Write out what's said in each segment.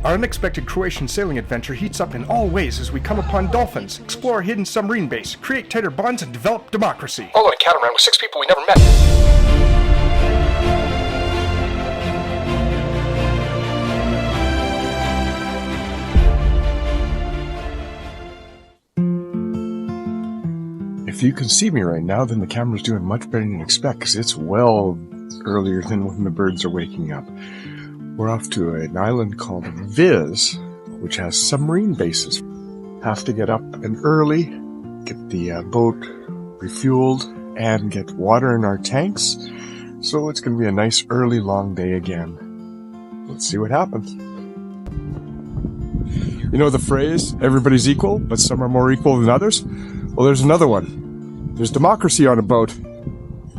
Our unexpected Croatian sailing adventure heats up in all ways as we come upon dolphins, explore a hidden submarine base, create tighter bonds, and develop democracy. All on a catamaran with 6 people we never met. If you can see me right now, then the camera's doing much better than you expect, because it's well earlier than when the birds are waking up. We're off to an island called Viz, which has submarine bases. Have to get up and early, get the boat refueled, and get water in our tanks. So it's going to be a nice early long day again. Let's see what happens. You know the phrase, everybody's equal, but some are more equal than others? Well, there's another one. There's democracy on a boat,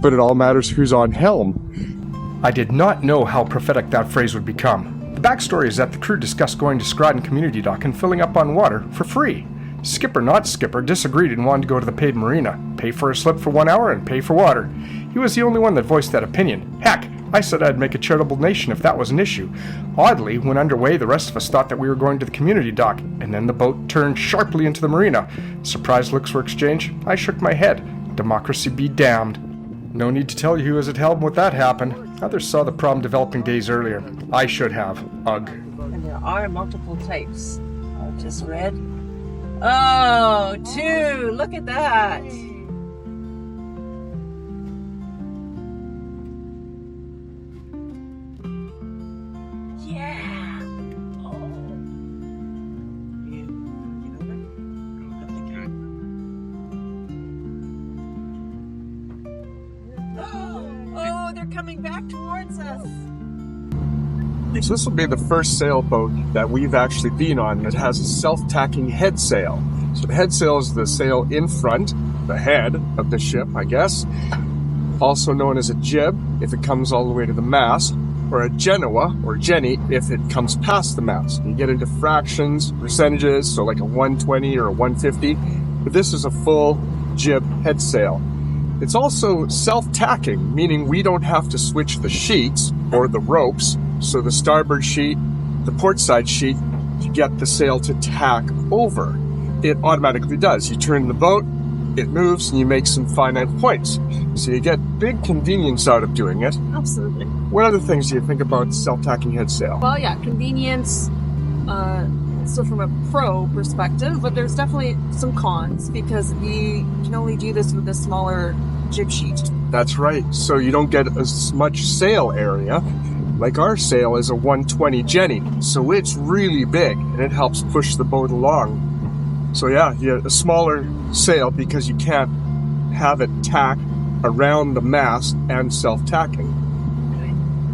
but it all matters who's on helm. I did not know how prophetic that phrase would become. The backstory is that the crew discussed going to Scroton Community Dock and filling up on water for free. Skipper, not skipper, disagreed and wanted to go to the paid marina, pay for a slip for 1 hour and pay for water. He was the only one that voiced that opinion. Heck, I said I'd make a charitable donation if that was an issue. Oddly, when underway, the rest of us thought that we were going to the community dock, and then the boat turned sharply into the marina. Surprised looks were exchanged. I shook my head. Democracy be damned. No need to tell you who was at helm when that happened. Others saw the problem developing days earlier. I should have. Ugh. And there are multiple types. I just read. Oh, 2! Look at that! Yeah! Oh. Oh, they're coming back towards us. So this will be the first sailboat that we've actually been on that has a self-tacking head sail. So the head sail is the sail in front, the head of the ship, I guess. Also known as a jib if it comes all the way to the mast, or a genoa, or jenny, if it comes past the mast. You get into fractions, percentages, so like a 120 or a 150, but this is a full jib head sail. It's also self-tacking, meaning we don't have to switch the sheets or the ropes. So the starboard sheet, the port side sheet, to get the sail to tack over. It automatically does. You turn the boat, it moves, and you make some finite points. So you get big convenience out of doing it. Absolutely. What other things do you think about self-tacking head sail? Well, yeah, convenience, so from a pro perspective, but there's definitely some cons because we can only do this with a smaller jib sheet. That's right. So you don't get as much sail area. Like our sail is a 120 jenny, so it's really big and it helps push the boat along. So yeah, you have a smaller sail because you can't have it tack around the mast and self-tacking.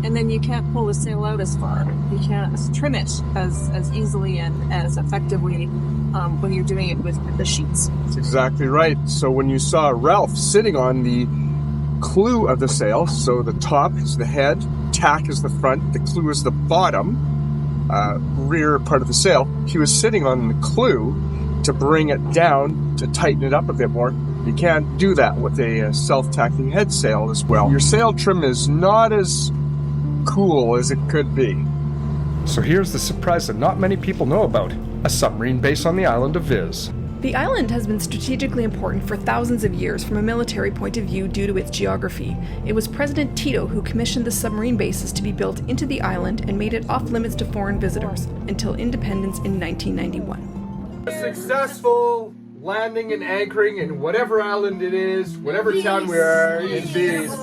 And then you can't pull the sail out as far. You can't trim it as easily and as effectively when you're doing it with the sheets. That's exactly right. So when you saw Ralph sitting on the clew of the sail, so the top is the head, tack is the front, the clew is the bottom, rear part of the sail. He was sitting on the clew to bring it down, to tighten it up a bit more. You can't do that with a self-tacking head sail as well. Your sail trim is not as cool as it could be. So here's the surprise that not many people know about. A submarine base on the island of Viz. The island has been strategically important for thousands of years from a military point of view due to its geography. It was President Tito who commissioned the submarine bases to be built into the island and made it off limits to foreign visitors until independence in 1991. Successful landing and anchoring in whatever island it is, whatever town we are in Viz. Cheers!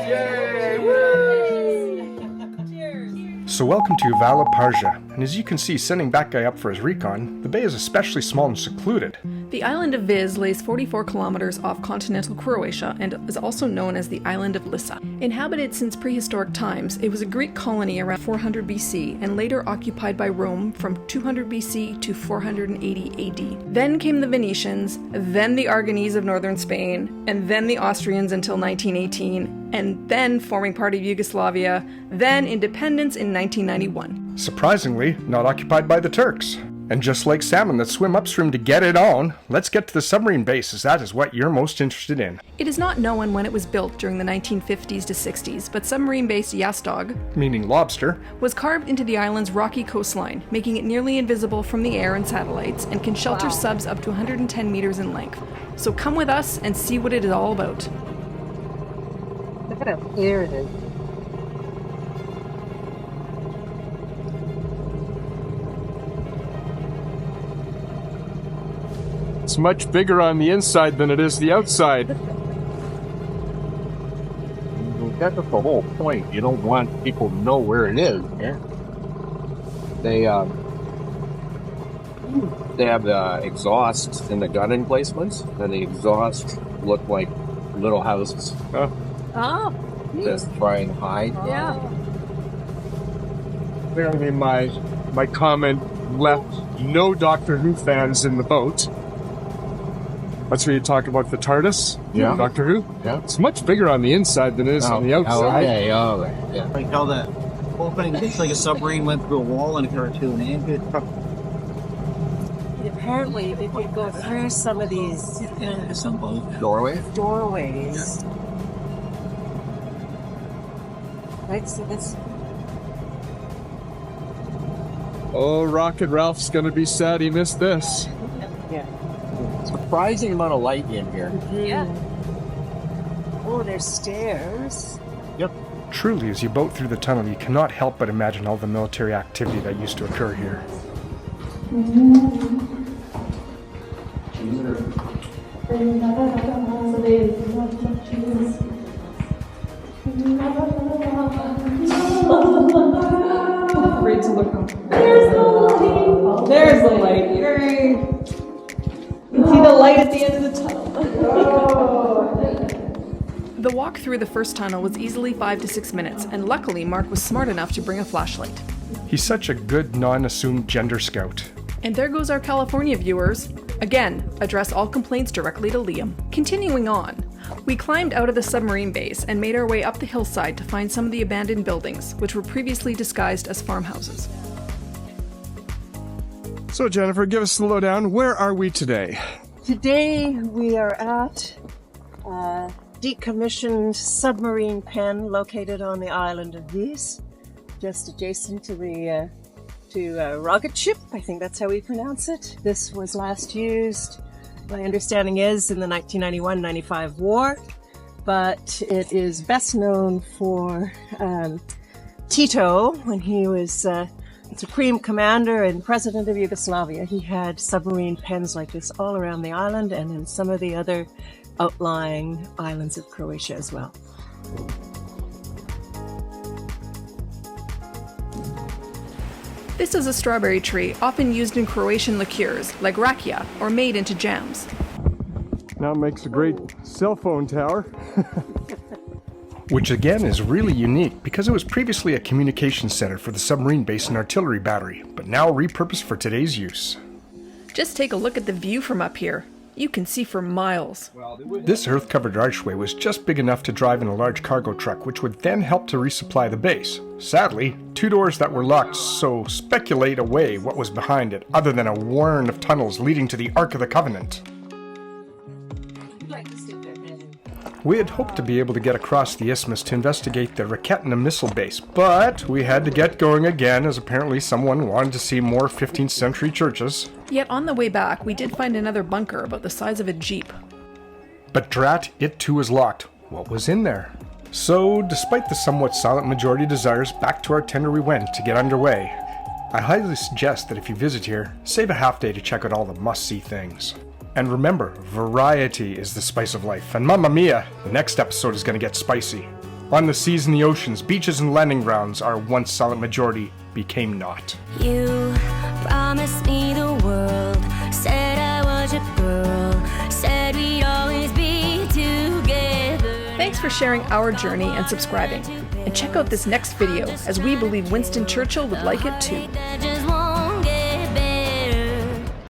Yay! Woo! So welcome to Uvala Parja, and as you can see, sending that guy up for his recon, the bay is especially small and secluded. The island of Viz lays 44 kilometers off continental Croatia and is also known as the island of Lissa. Inhabited since prehistoric times, it was a Greek colony around 400 BC and later occupied by Rome from 200 BC to 480 AD. Then came the Venetians, then the Aragonese of northern Spain, and then the Austrians until 1918, and then forming part of Yugoslavia, then independence in 1991. Surprisingly, not occupied by the Turks. And just like salmon that swim upstream to get it on, let's get to the submarine base, as that is what you're most interested in. It is not known when it was built during the 1950s to 60s, but submarine-based Yastog, Meaning lobster. was carved into the island's rocky coastline, making it nearly invisible from the air and satellites, and can shelter subs up to 110 meters in length. So come with us and see what it is all about. Look at how clear it is. It's much bigger on the inside than it is the outside. That's the whole point. You don't want people to know where it is. Yeah. They have the exhaust in the gun emplacements, and the exhaust look like little houses. Oh, Just try and hide. yeah. Apparently my comment left no Doctor Who fans in the boat. That's where you talk about the TARDIS? Yeah. Doctor Who? Yeah. It's much bigger on the inside than it is on the outside. Okay, yeah. Like how the opening looks like a submarine went through a wall in a cartoon. Apparently, they could go through some of these Some boat. Doorway? doorways. Right, so this. Oh, Rocket Ralph's gonna be sad he missed this. Surprising amount of light in here. Yeah. Oh, there's stairs. Truly, as you boat through the tunnel, you cannot help but imagine all the military activity that used to occur here. There's the light. Yay! You can see the light at the end of the tunnel. The walk through the first tunnel was easily 5 to 6 minutes, and luckily Mark was smart enough to bring a flashlight. He's such a good non-assumed gender scout. And there goes our California viewers. Again, address all complaints directly to Liam. Continuing on, we climbed out of the submarine base and made our way up the hillside to find some of the abandoned buildings, which were previously disguised as farmhouses. So Jennifer, give us the lowdown. Where are we today? Today we are at a decommissioned submarine pen located on the island of Vis, just adjacent to the rocket ship. I think that's how we pronounce it. This was last used, my understanding is, in the 1991-95 war, but it is best known for Tito, when he was Supreme Commander and President of Yugoslavia. He had submarine pens like this all around the island and in some of the other outlying islands of Croatia as well. This is a strawberry tree, often used in Croatian liqueurs, like rakia, or made into jams. Now it makes a great cell phone tower. Which again is really unique because it was previously a communication center for the submarine base and artillery battery, but now repurposed for today's use. Just take a look at the view from up here. You can see for miles. This earth-covered archway was just big enough to drive in a large cargo truck, which would then help to resupply the base. Sadly, 2 doors that were locked, so speculate away what was behind it, other than a warren of tunnels leading to the Ark of the Covenant. We had hoped to be able to get across the isthmus to investigate the Raketna missile base, but we had to get going again as apparently someone wanted to see more 15th century churches. Yet on the way back, we did find another bunker about the size of a jeep. But drat, it too was locked. What was in there? So, despite the somewhat silent majority desires, back to our tender we went to get underway. I highly suggest that if you visit here, save a half day to check out all the must-see things. And remember, variety is the spice of life. And mamma mia, the next episode is going to get spicy. On the seas and the oceans, beaches and landing grounds, our once silent majority became not. You promised me the world, said I was your girl, said we'd always be together. Thanks for sharing our journey and subscribing. And check out this next video, as we believe Winston Churchill would like it too.